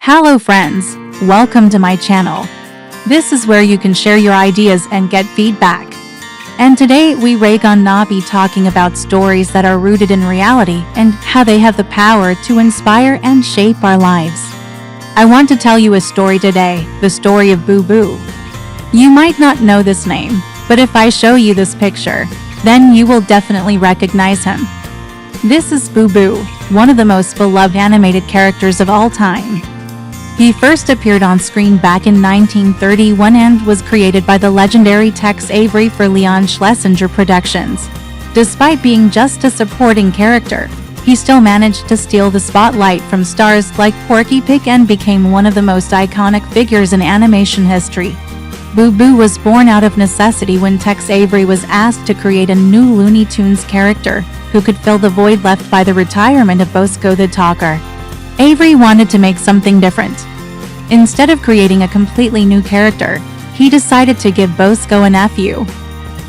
Hello friends, welcome to my channel. This is where you can share your ideas and get feedback. And today we gonna be talking about stories that are rooted in reality and how they have the power to inspire and shape our lives. I want to tell you a story today, the story of Boo Boo. You might not know this name, but if I show you this picture, then you will definitely recognize him. This is Boo Boo, one of the most beloved animated characters of all time. He first appeared on screen back in 1931 and was created by the legendary Tex Avery for Leon Schlesinger Productions. Despite being just a supporting character, he still managed to steal the spotlight from stars like Porky Pig and became one of the most iconic figures in animation history. Boo Boo was born out of necessity when Tex Avery was asked to create a new Looney Tunes character who could fill the void left by the retirement of Bosco the Talker. Avery wanted to make something different. Instead of creating a completely new character, he decided to give Bosco a nephew.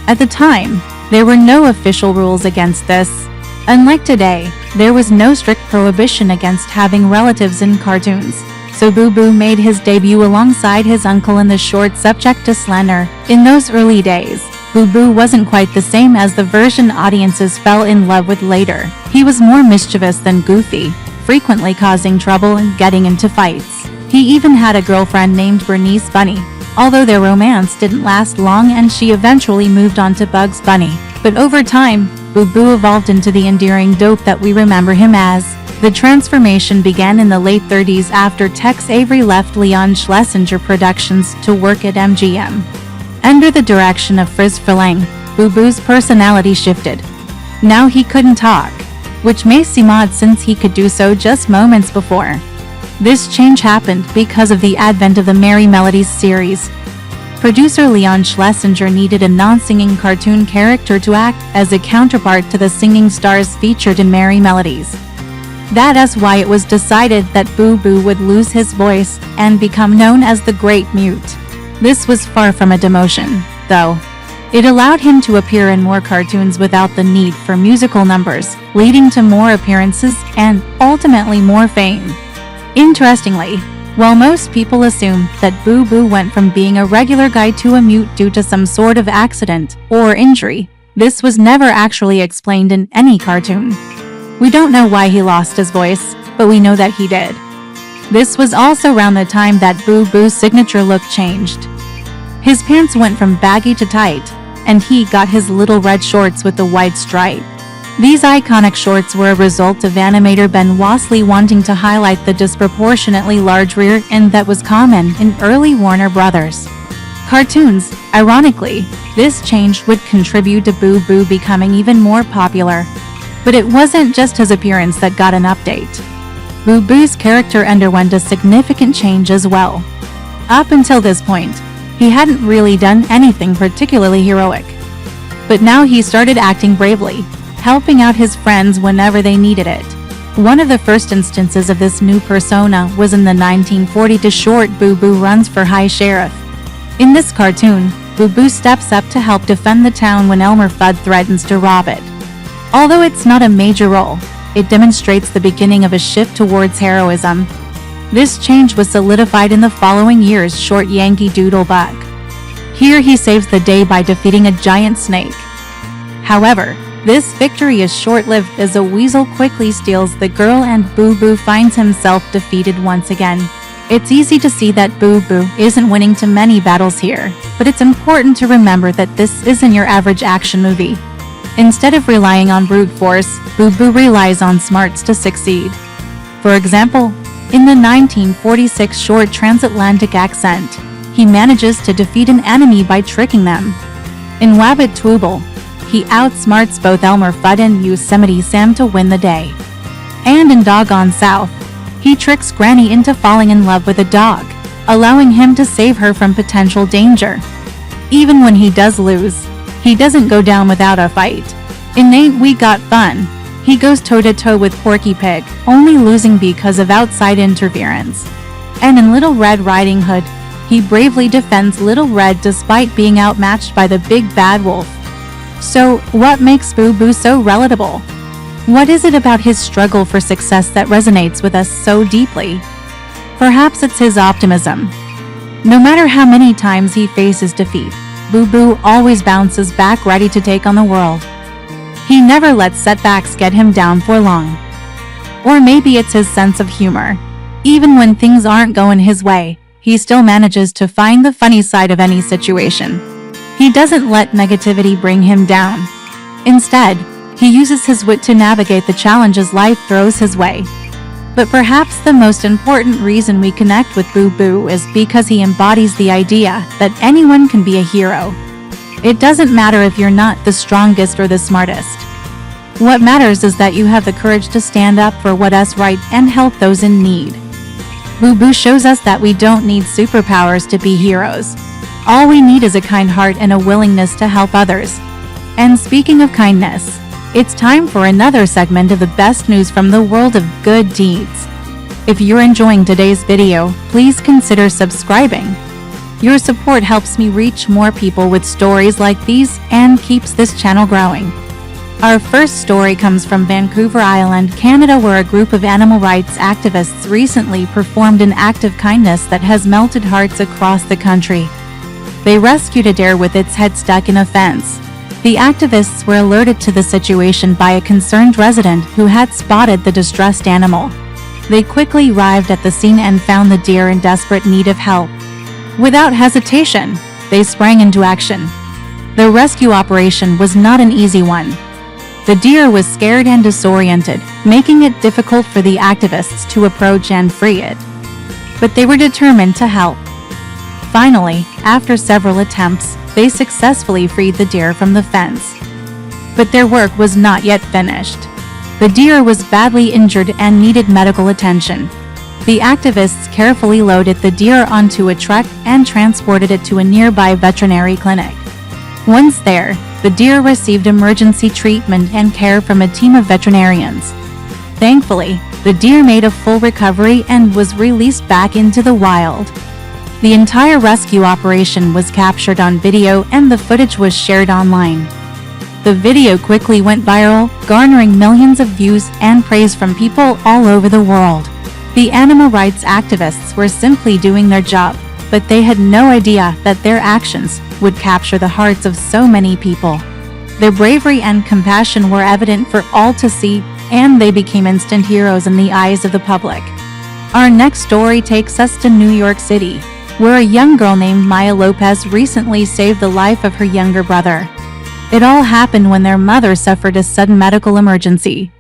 At the time, there were no official rules against this. Unlike today, there was no strict prohibition against having relatives in cartoons, so Boo Boo made his debut alongside his uncle in the short subject to slander. In those early days, Boo Boo wasn't quite the same as the version audiences fell in love with later. He was more mischievous than goofy, frequently causing trouble and getting into fights. He even had a girlfriend named Bernice Bunny, although their romance didn't last long and she eventually moved on to Bugs Bunny. But over time, Boo Boo evolved into the endearing dope that we remember him as. The transformation began in the late 30s after Tex Avery left Leon Schlesinger Productions to work at MGM. Under the direction of Friz Freleng, Boo Boo's personality shifted. Now he couldn't talk, which may seem odd since he could do so just moments before. This change happened because of the advent of the Merry Melodies series. Producer Leon Schlesinger needed a non-singing cartoon character to act as a counterpart to the singing stars featured in Merry Melodies. That is why it was decided that Boo Boo would lose his voice and become known as the Great Mute. This was far from a demotion, though. It allowed him to appear in more cartoons without the need for musical numbers, leading to more appearances and, ultimately, more fame. Interestingly, while most people assume that Boo Boo went from being a regular guy to a mute due to some sort of accident or injury, this was never actually explained in any cartoon. We don't know why he lost his voice, but we know that he did. This was also around the time that Boo Boo's signature look changed. His pants went from baggy to tight, and he got his little red shorts with the white stripe. These iconic shorts were a result of animator Ben Wassley wanting to highlight the disproportionately large rear end that was common in early Warner Brothers cartoons. Ironically, this change would contribute to Boo Boo becoming even more popular. But it wasn't just his appearance that got an update. Boo Boo's character underwent a significant change as well. Up until this point, he hadn't really done anything particularly heroic. But now he started acting bravely, helping out his friends whenever they needed it. One of the first instances of this new persona was in the 1942 short Boo Boo Runs for High Sheriff. In this cartoon, Boo Boo steps up to help defend the town when Elmer Fudd threatens to rob it. Although it's not a major role, it demonstrates the beginning of a shift towards heroism. This change was solidified in the following year's short Yankee Doodle Bug. Here he saves the day by defeating a giant snake. However, this victory is short-lived as a weasel quickly steals the girl and Boo Boo finds himself defeated once again. It's easy to see that Boo Boo isn't winning too many battles here, but it's important to remember that this isn't your average action movie. Instead of relying on brute force, Boo Boo relies on smarts to succeed. For example, in the 1946 short Transatlantic Accent, he manages to defeat an enemy by tricking them. In Wabbit Twooble, he outsmarts both Elmer Fudd and Yosemite Sam to win the day. And in Doggone South, he tricks Granny into falling in love with a dog, allowing him to save her from potential danger. Even when he does lose, he doesn't go down without a fight. In Ain't We Got Fun, he goes toe-to-toe with Porky Pig, only losing because of outside interference. And in Little Red Riding Hood, he bravely defends Little Red despite being outmatched by the big bad wolf. So, what makes Boo Boo so relatable? What is it about his struggle for success that resonates with us so deeply? Perhaps it's his optimism. No matter how many times he faces defeat, Boo Boo always bounces back ready to take on the world. He never lets setbacks get him down for long. Or maybe it's his sense of humor. Even when things aren't going his way, he still manages to find the funny side of any situation. He doesn't let negativity bring him down. Instead, he uses his wit to navigate the challenges life throws his way. But perhaps the most important reason we connect with Boo Boo is because he embodies the idea that anyone can be a hero. It doesn't matter if you're not the strongest or the smartest. What matters is that you have the courage to stand up for what's right and help those in need. Boo Boo shows us that we don't need superpowers to be heroes. All we need is a kind heart and a willingness to help others. And speaking of kindness, it's time for another segment of the best news from the world of good deeds. If you're enjoying today's video, please consider subscribing. Your support helps me reach more people with stories like these and keeps this channel growing. Our first story comes from Vancouver Island, Canada, where a group of animal rights activists recently performed an act of kindness that has melted hearts across the country. They rescued a deer with its head stuck in a fence. The activists were alerted to the situation by a concerned resident who had spotted the distressed animal. They quickly arrived at the scene and found the deer in desperate need of help. Without hesitation, they sprang into action. The rescue operation was not an easy one. The deer was scared and disoriented, making it difficult for the activists to approach and free it. But they were determined to help. Finally, after several attempts, they successfully freed the deer from the fence. But their work was not yet finished. The deer was badly injured and needed medical attention. The activists carefully loaded the deer onto a truck and transported it to a nearby veterinary clinic. Once there, the deer received emergency treatment and care from a team of veterinarians. Thankfully, the deer made a full recovery and was released back into the wild. The entire rescue operation was captured on video and the footage was shared online. The video quickly went viral, garnering millions of views and praise from people all over the world. The animal rights activists were simply doing their job, but they had no idea that their actions would capture the hearts of so many people. Their bravery and compassion were evident for all to see, and they became instant heroes in the eyes of the public. Our next story takes us to New York City, where a young girl named Maya Lopez recently saved the life of her younger brother. It all happened when their mother suffered a sudden medical emergency.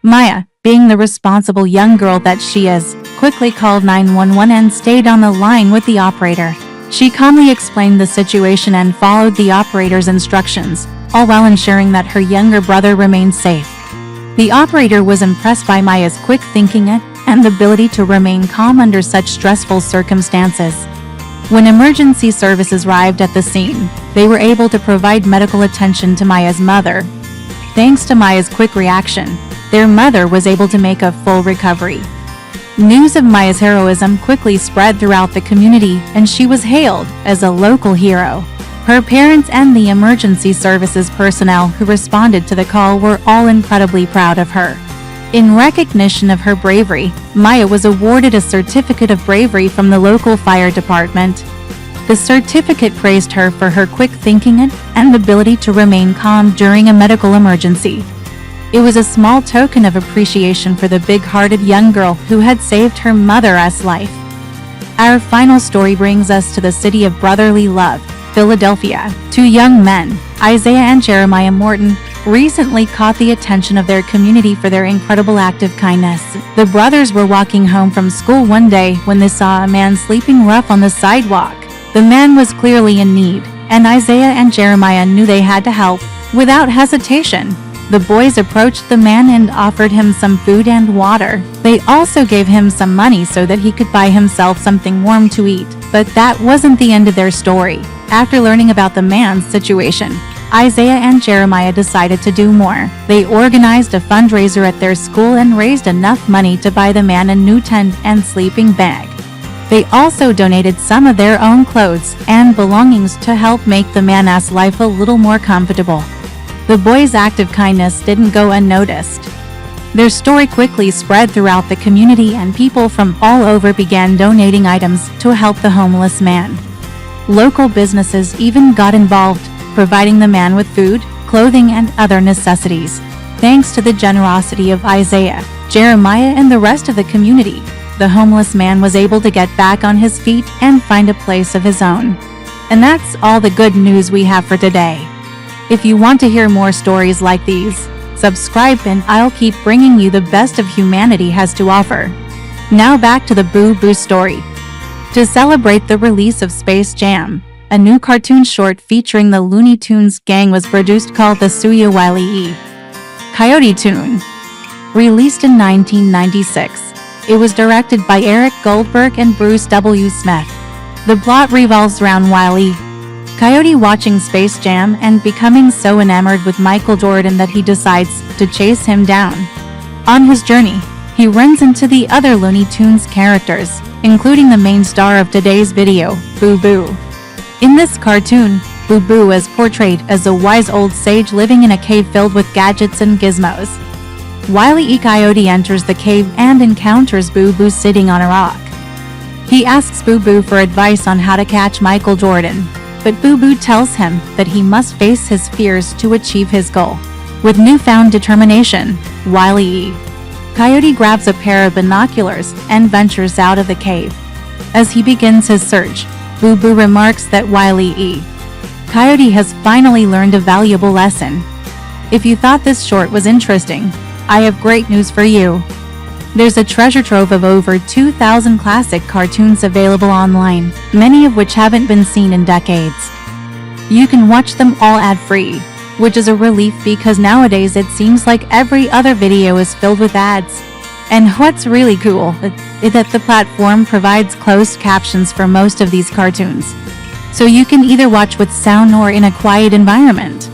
Maya, being the responsible young girl that she is, quickly called 911 and stayed on the line with the operator. She calmly explained the situation and followed the operator's instructions, all while ensuring that her younger brother remained safe. The operator was impressed by Maya's quick thinking and ability to remain calm under such stressful circumstances. When emergency services arrived at the scene, they were able to provide medical attention to Maya's mother. Thanks to Maya's quick reaction, their mother was able to make a full recovery. News of Maya's heroism quickly spread throughout the community and she was hailed as a local hero. Her parents and the emergency services personnel who responded to the call were all incredibly proud of her. In recognition of her bravery, Maya was awarded a certificate of bravery from the local fire department. The certificate praised her for her quick thinking and ability to remain calm during a medical emergency. It was a small token of appreciation for the big-hearted young girl who had saved her mother's life. Our final story brings us to the city of brotherly love, Philadelphia. Two young men, Isaiah and Jeremiah Morton, recently caught the attention of their community for their incredible act of kindness. The brothers were walking home from school one day when they saw a man sleeping rough on the sidewalk. The man was clearly in need, and Isaiah and Jeremiah knew they had to help. Without hesitation, the boys approached the man and offered him some food and water. They also gave him some money so that he could buy himself something warm to eat. But that wasn't the end of their story. After learning about the man's situation, Isaiah and Jeremiah decided to do more. They organized a fundraiser at their school and raised enough money to buy the man a new tent and sleeping bag. They also donated some of their own clothes and belongings to help make the man's life a little more comfortable. The boys' act of kindness didn't go unnoticed. Their story quickly spread throughout the community and people from all over began donating items to help the homeless man. Local businesses even got involved, providing the man with food, clothing, and other necessities. Thanks to the generosity of Isaiah, Jeremiah, and the rest of the community, the homeless man was able to get back on his feet and find a place of his own. And that's all the good news we have for today. If you want to hear more stories like these, subscribe and I'll keep bringing you the best of humanity has to offer. Now back to the Boo Boo story. To celebrate the release of Space Jam, a new cartoon short featuring the Looney Tunes gang was produced called the Suya Wile E. Coyote Tune. Released in 1996, it was directed by Eric Goldberg and Bruce W. Smith. The plot revolves around Wile E. Coyote watching Space Jam and becoming so enamored with Michael Jordan that he decides to chase him down. On his journey, he runs into the other Looney Tunes characters, including the main star of today's video, Boo Boo. In this cartoon, Boo Boo is portrayed as a wise old sage living in a cave filled with gadgets and gizmos. Wile E. Coyote enters the cave and encounters Boo Boo sitting on a rock. He asks Boo Boo for advice on how to catch Michael Jordan, but Boo Boo tells him that he must face his fears to achieve his goal. With newfound determination, Wile E. Coyote grabs a pair of binoculars and ventures out of the cave. As he begins his search, Boo Boo remarks that Wile E. Coyote has finally learned a valuable lesson. If you thought this short was interesting, I have great news for you. There's a treasure trove of over 2,000 classic cartoons available online, many of which haven't been seen in decades. You can watch them all ad-free, which is a relief because nowadays it seems like every other video is filled with ads. And what's really cool is that the platform provides closed captions for most of these cartoons, so you can either watch with sound or in a quiet environment.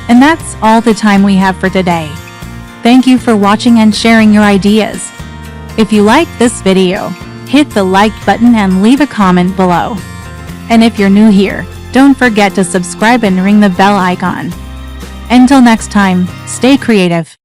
And that's all the time we have for today. Thank you for watching and sharing your ideas. If you liked this video, hit the like button and leave a comment below. And if you're new here, don't forget to subscribe and ring the bell icon. Until next time, stay creative.